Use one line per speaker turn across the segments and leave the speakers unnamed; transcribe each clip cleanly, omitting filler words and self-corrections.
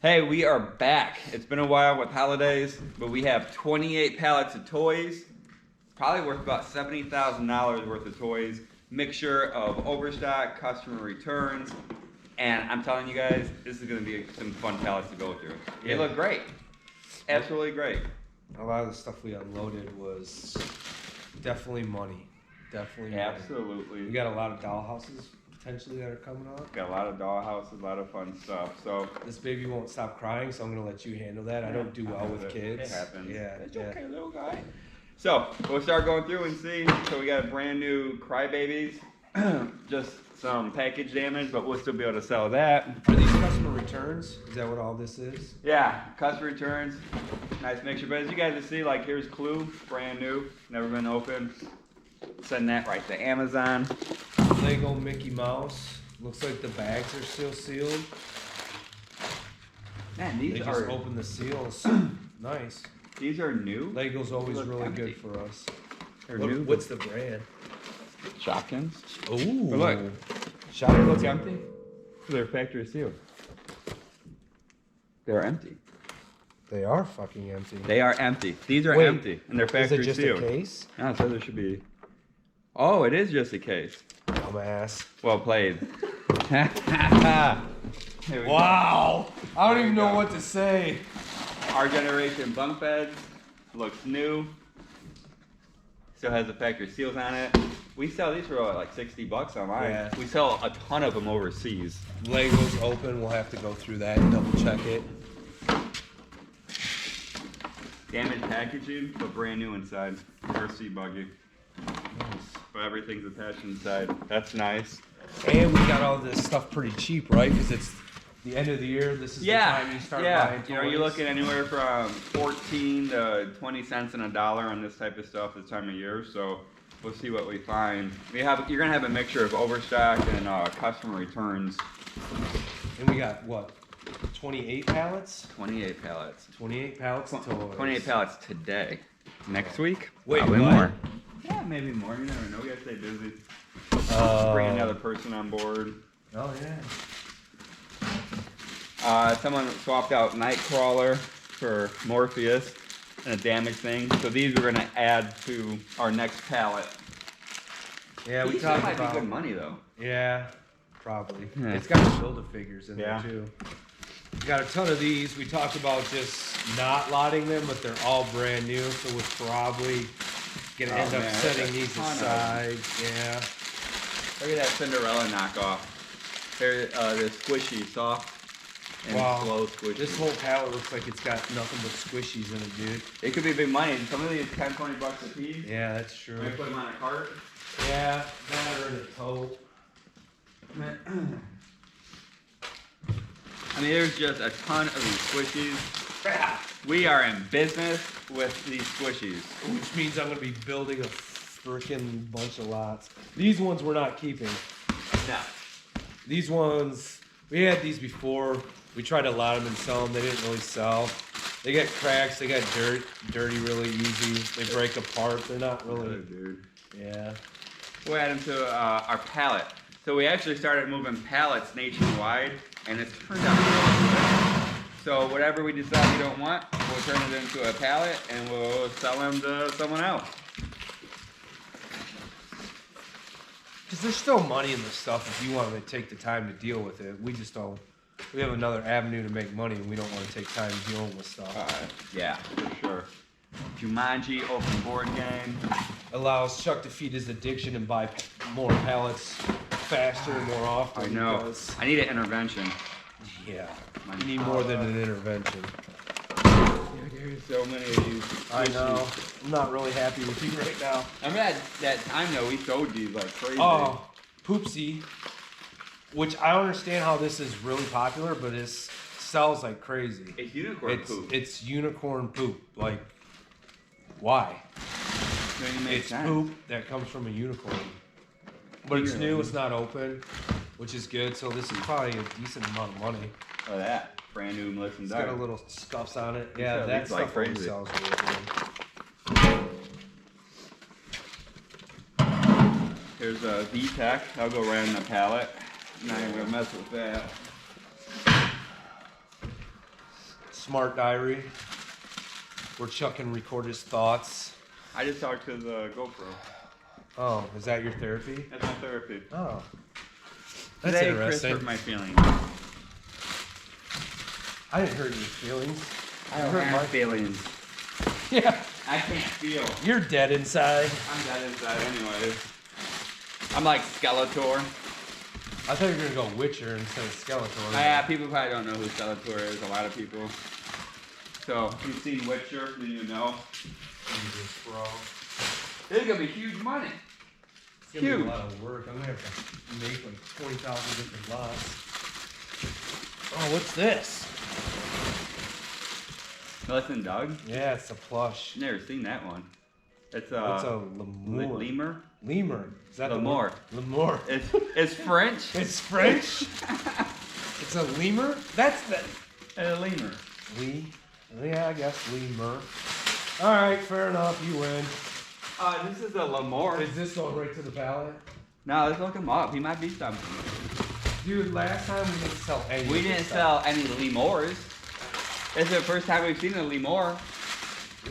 Hey, we are back. It's been a while with holidays, but we have 28 pallets of toys, probably worth about $70,000 worth of toys, mixture of overstock, customer returns, and I'm telling you guys, this is going to be some fun pallets to go through. They look great. Absolutely great.
A lot of the stuff we unloaded was definitely money. Definitely money.
Absolutely.
We got a lot of dollhouses potentially that are coming on.
Got a lot of dollhouses, a lot of fun stuff. So
this baby won't stop crying, so I'm gonna let you handle that. I don't do well with kids.
It happens.
Yeah,
it's okay, little guy. So we'll start going through and see. So we got brand new crybabies, just some package damage, but we'll still be able to sell that.
Are these customer returns? Is that what all this is?
Yeah, customer returns. Nice mixture. But as you guys can see, like here's Clue, brand new, never been opened. Send that right to Amazon.
Lego Mickey Mouse. Looks like the bags are still sealed.
Man, these
they
are...
just opened the seals. Nice.
These are new.
Lego's always really empty. Good for us.
They're new.
What's the brand?
Shopkins.
Ooh.
But look.
Shopkins
look empty. They're factory sealed. They're empty.
They are fucking empty.
They are empty. These are empty, and they're factory sealed.
Is it just a case?
No, so there should be. Oh, it is just a case.
Dumbass.
Well played.
Wow. I don't even know what to say.
Our generation bunk beds looks new. Still has the factory seals on it. We sell these for like $60 online.
Yeah.
We sell a ton of them overseas.
Lego's open. We'll have to go through that and double check it.
Damaged packaging, but brand new inside. First seat buggy. Nice. But everything's attached inside. That's nice.
And we got all this stuff pretty cheap, right? Because it's the end of the year. This is the time you start buying toys.
You know, you're looking anywhere from 14 to 20 cents and $1 on this type of stuff this time of year. So we'll see what we find. You're gonna have a mixture of overstock and customer returns.
And we got what? 28 pallets?
28 pallets.
28 pallets of toys.
28 pallets today. Next week?
Wait,
probably
what?
more. Yeah, maybe more. You never know. We gotta stay busy. Bring another person on board.
Oh yeah.
Someone swapped out Nightcrawler for Morpheus and a damaged thing. So these we're gonna add to our next pallet.
Yeah, we
these
talked
might
about.
Be good money though.
Yeah, probably.
Yeah.
It's got the Build-A-Figures in there too. We got a ton of these. We talked about just not lotting them, but they're all brand new, so we're probably gonna end up setting these aside. Yeah.
Look at that Cinderella knockoff. They're squishy, soft, and slow squishy.
This whole pallet looks like it's got nothing but squishies in it, dude.
It could be big money. Some of these $10-20 a piece.
Yeah, that's true.
Can I put them on a cart?
Yeah, that or in a tote.
I mean, there's just a ton of these squishies. We are in business with these squishies.
Which means I'm going to be building a freaking bunch of lots. These ones we're not keeping.
No.
These ones, we had these before. We tried to lot them and sell them. They didn't really sell. They got cracks. They got dirty really easy. They break apart. They're not really.
Oh, dude.
Yeah.
We'll add them to our pallet. So we actually started moving pallets nationwide, and it's turned out really good. So whatever we decide we don't want, we'll turn it into a pallet, and we'll sell them to someone else.
Because there's still money in this stuff if you want to take the time to deal with it. We just don't. We have another avenue to make money, and we don't want to take time dealing with stuff.
Yeah, for sure. Jumanji open board game.
Allows Chuck to feed his addiction and buy more pallets faster and more often.
I know. I need an intervention.
Yeah. You need more than an intervention.
There's so many of these.
I know. I'm not really happy with you right now.
I mean, that time though, we sold these like crazy.
Oh, Poopsie. Which I don't understand how this is really popular, but it sells like crazy.
It's unicorn poop.
It's unicorn poop. Like, why? It's poop that comes from a unicorn. But it's new, it's not open, which is good. So this is probably a decent amount of money.
Oh, that. Brand new Melissa
It's got a little scuffs on it. Yeah, that stuff
like crazy.
Sells really good.
Here's a VTech. I'll go right on the pallet. Not even gonna mess with that.
Smart diary, where Chuck can record his thoughts.
I just talked to the GoPro.
Oh, is that your therapy?
That's my therapy.
Oh. That's
Today,
interesting.
Chris hurt my feelings.
I didn't hurt your feelings.
I don't hurt my feelings.
Yeah.
I can't feel.
You're dead inside.
I'm dead inside anyways. I'm like Skeletor.
I thought you were going to go Witcher instead of Skeletor.
Yeah, people probably don't know who Skeletor is, a lot of people. So, if you've seen Witcher, then you know.
Jesus, bro.
This is going to be huge money.
It's going to be a lot of work. I'm going to have to make like 20,000 different lots. Oh, what's this?
Listen, Doug.
Yeah, it's a plush.
Never seen that one. It's
What's a lemur?
lemur?
Lemur. Is that
Lemur.
Lemur.
It's French.
It's French? It's a lemur? That's the...
A lemur.
Yeah, I guess lemur. Alright, fair enough. You win.
This is a lemur.
Is this going right to the pallet?
No, let's look him up. He might be something.
Dude, last time we didn't sell any.
We didn't sell any lemurs. This is the first time we've seen a lemur.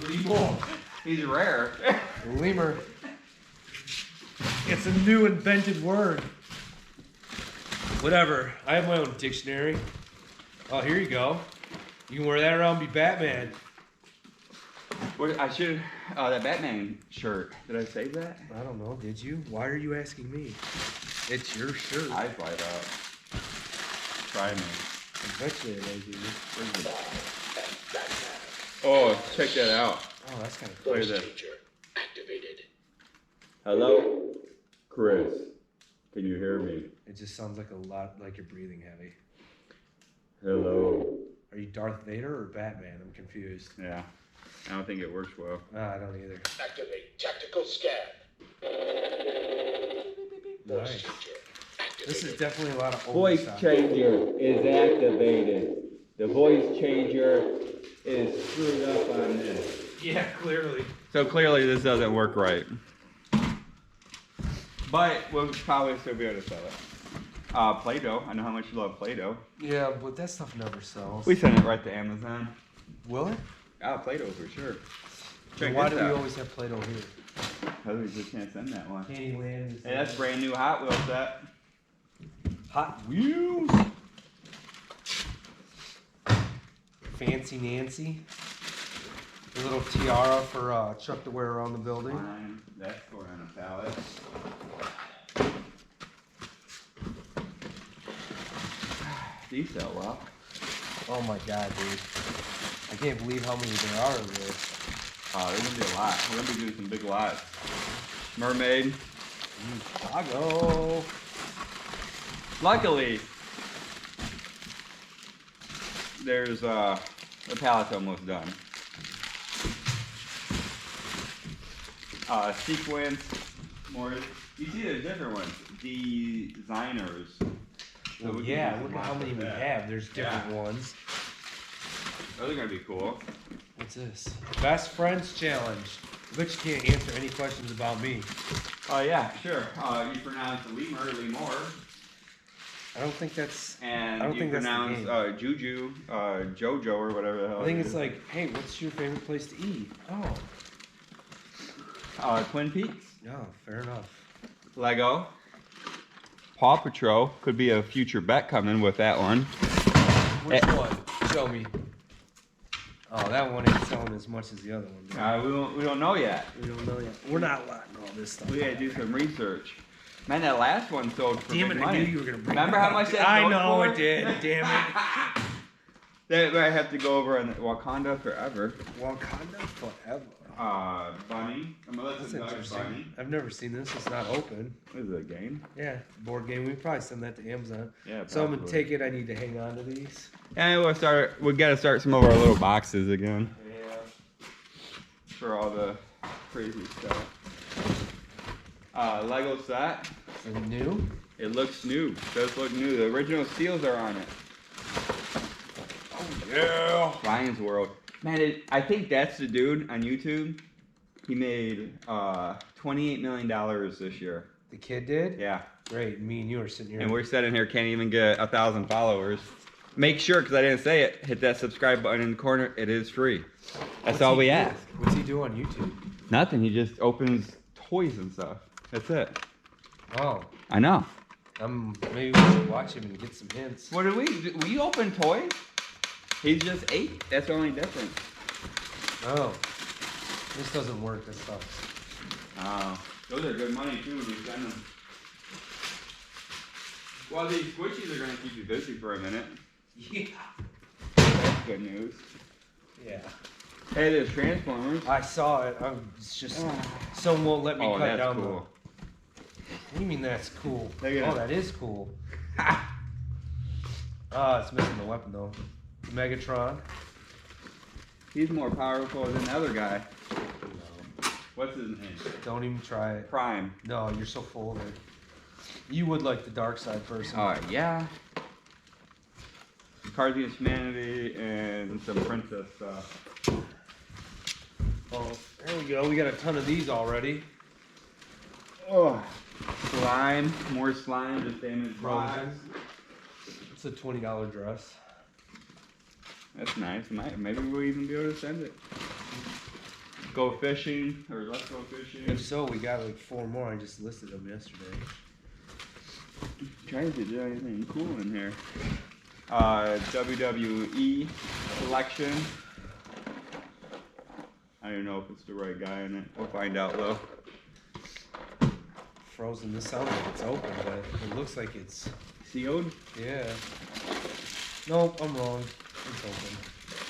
Lemur.
He's rare.
Lemur. It's a new invented word. Whatever. I have my own dictionary. Oh, here you go. You can wear that around and be Batman.
I should. That Batman shirt. Did I save that?
I don't know. Did you? Why are you asking me? It's your shirt.
I buy that. Try me.
I bet you I do.
Where's it? Oh, check that out.
Oh, that's kind of
Play
cool.
this.
Activated.
Hello, Chris. Can you hear me?
It just sounds like a lot like you're breathing heavy.
Hello.
Are you Darth Vader or Batman? I'm confused.
Yeah. I don't think it works well.
I don't either.
Activate tactical scan. Voice
Nice.
changer
This is
activated.
definitely a lot of old
Voice
stuff.
changer is activated. The voice changer is screwed up on this.
Yeah, clearly.
So clearly this doesn't work right. But we'll probably still be able to sell it. Play-Doh. I know how much you love Play-Doh.
Yeah, but that stuff never sells.
We send it right to Amazon.
Will it?
Play-Doh for sure.
Then
Check
why
this
do we
out.
always have Play-Doh here?
Because we just can't send that one.
Candyland.
Hey, that's brand new Hot Wheels set.
Hot Wheels. Fancy Nancy. A little tiara for Chuck to wear around the building.
Fine. That's going on a pallet. These sell well.
Oh my god, dude. I can't believe how many there are of this.
There's gonna be a lot. We're gonna be doing some big lots. Mermaid.
Chicago.
Luckily, there's the pallet's almost done. Sequence, more. You see, there's different ones. Designers. So we can
Yeah,
do
look
some
at how
lots
many
of
we
that.
have. There's different ones.
Those are gonna be cool.
What's this? Best Friends Challenge. Bet you can't answer any questions about me.
Oh yeah, sure. You pronounce lemur.
I don't think that's.
And
I don't
you
think that's the
pronounce
game.
Juju, Jojo, or whatever the hell.
I think
it
it's
is.
like, hey, what's your favorite place to eat? Oh,
Twin Peaks,
no, fair enough.
Lego, Paw Patrol could be a future bet coming with that one.
Which one? Show me. Oh, that one ain't selling as much as the other one. Man.
We don't know yet.
We don't know yet. We're not lotting all this stuff.
We gotta do some research. Man, that last one sold for
Damn
big
it!
money.
I knew you were gonna bring.
Remember
that
how
up.
much that
I
sold
know
for?
it did. Damn it.
That I have to go over on Wakanda Forever.
Wakanda forever.
Bunny.
That's
Melissa's
interesting.
Bunny.
I've never seen this. It's not open.
What is it, a game?
Yeah, board game. We probably send that to Amazon.
Yeah,
So I'm gonna
probably.
take it. I need to hang on to these.
And we gotta start some of our little boxes again
Yeah.
for all the crazy stuff. Lego set.
Is it new?
It looks new. It does look new. The original seals are on it.
Oh yeah.
Ryan's World. Man, I think that's the dude on YouTube. He made $28 million this year.
The kid did?
Yeah.
Great. Me and you are sitting here.
And we're sitting here, can't even get 1,000 followers. Make sure, because I didn't say it, hit that subscribe button in the corner. It is free. That's all we ask.
What's he do on YouTube?
Nothing. He just opens toys and stuff. That's it.
Oh.
I know.
Maybe we should watch him and get some hints.
What do we open toys? He's just 8. That's the only difference.
Oh. This doesn't work. This sucks.
Oh. Those are good money too when you send them. Well, these squishies are going to keep you busy for a minute.
Yeah.
That's good news.
Yeah.
Hey, there's Transformers.
I saw it. It's just someone won't let me cut
that's
down
cool.
What do you mean that's cool?
Look at
Oh,
it.
that is cool. It's missing the weapon though. Megatron.
He's more powerful than the other guy.
No.
What's his name?
Don't even try it.
Prime.
No, you're so full of it. You would like the dark side person.
Yeah. Cards Against Humanity and some princess stuff.
Oh, there we go. We got a ton of these already.
Oh, slime. More slime. Just damaged box.
Frozen. It's a $20 dress.
That's nice. Maybe we'll even be able to send it. Go fishing, or let's go fishing.
If so, we got like 4 more. I just listed them yesterday.
Trying to do anything cool in here. WWE collection. I don't know if it's the right guy in it. We'll find out though.
Frozen. This sounds like it's open, but it looks like it's
Sealed.
yeah. Nope, I'm wrong. It's open.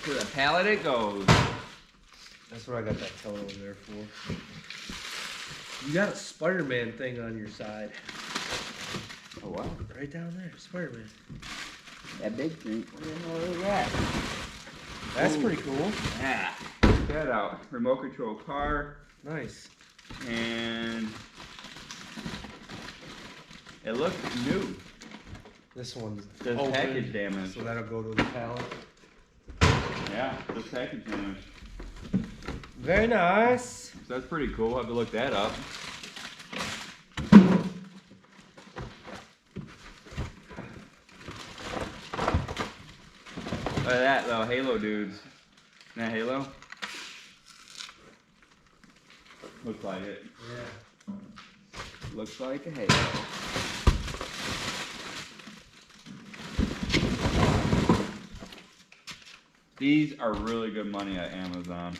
To the pallet it goes.
That's what I got that tone over there for. You got a Spider-Man thing on your side.
Oh wow.
Right down there, Spider-Man.
That big thing. What the hell is that?
That's
Ooh.
pretty cool.
Yeah. Check that out. Remote control car.
Nice.
And it looks new.
This one's
Says
open,
package damage.
so that'll go to the pallet.
Yeah, this package damage.
Very nice.
So that's pretty cool. I'll have to look that up. Look at that though, Halo dudes. Isn't that Halo? Looks like it.
Yeah.
Looks like a Halo. These are really good money at Amazon,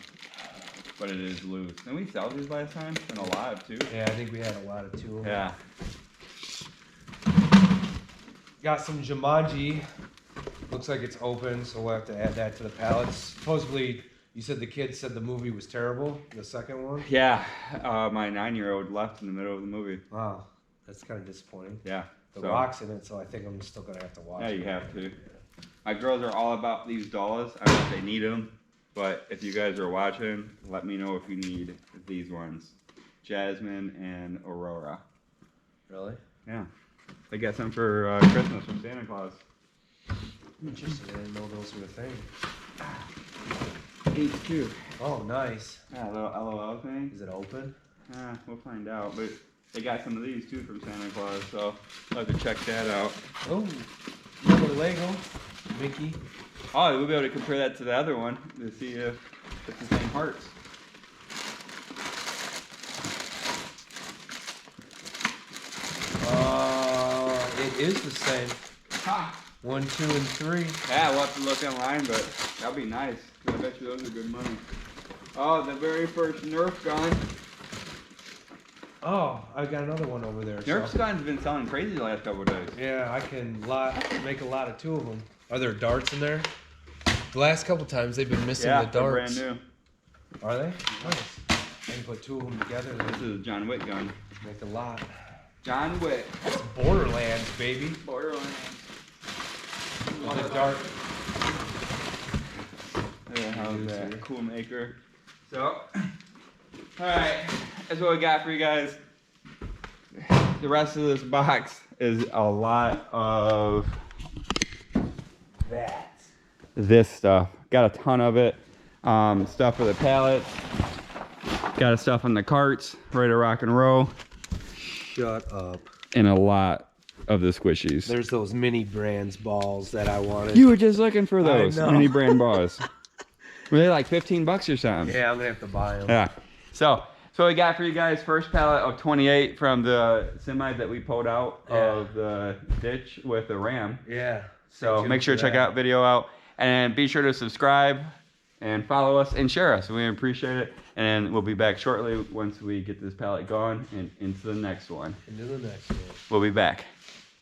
but it is loose. Didn't we sell these last time? It's been alive too.
Yeah, I think we had a lot of 2 of them.
Yeah.
Got some Jumanji. Looks like it's open, so we'll have to add that to the pallets. Supposedly, you said the kids said the movie was terrible, the second one?
Yeah, my 9-year-old left in the middle of the movie.
Wow, that's kind of disappointing.
Yeah.
The
so-
Rock's in it, so I think I'm still going to have to watch
Yeah,
it.
you have to. My girls are all about these dolls. I don't know if they need them, but if you guys are watching, let me know if you need these ones. Jasmine and Aurora.
Really?
Yeah. They got some for Christmas from Santa Claus.
Interesting, I didn't know those were a thing.
These too.
Oh, nice.
Yeah, a little LOL thing.
Is it open?
We'll find out. But they got some of these too from Santa Claus, so I'll have to check that out.
Oh, another Lego. Mickey.
Oh, we'll be able to compare that to the other one to see if it's the same parts.
It is the same.
Ha!
1, 2, and 3.
Yeah, we'll have to look online, but that'll be nice. 'Cause I bet you those are good money. Oh, the very first Nerf gun.
Oh, I got another one over there.
Nerf
so.
gun's been selling crazy the last couple of days.
Yeah, I can make a lot of 2 of them. Are there darts in there? The last couple times they've been missing
Yeah,
the
they're
darts.
brand new.
Are they? Nice. I can put 2 of them together
This
and
is a John Wick gun.
make a lot.
John Wick.
It's Borderlands, baby.
Borderlands.
The dart.
Yeah, how's
Dudes
that?
here.
Cool maker. So, alright. That's what we got for you guys. The rest of this box is a lot of this stuff. Got a ton of it. Stuff for the pallets. Got a stuff on the carts, ready to rock and roll.
Shut up.
And a lot of the squishies.
There's those mini brands balls that I wanted.
You were just looking for those
know.
mini brand balls. Were they like $15 or something?
Yeah, I'm gonna have to buy them.
Yeah. So we got for you guys first pallet of 28 from the semi that we pulled out of the ditch with the ram.
Yeah.
So make sure to check out video out and be sure to subscribe and follow us and share us. We appreciate it. And we'll be back shortly once we get this pallet gone and into the next one.
Into the next one.
We'll be back.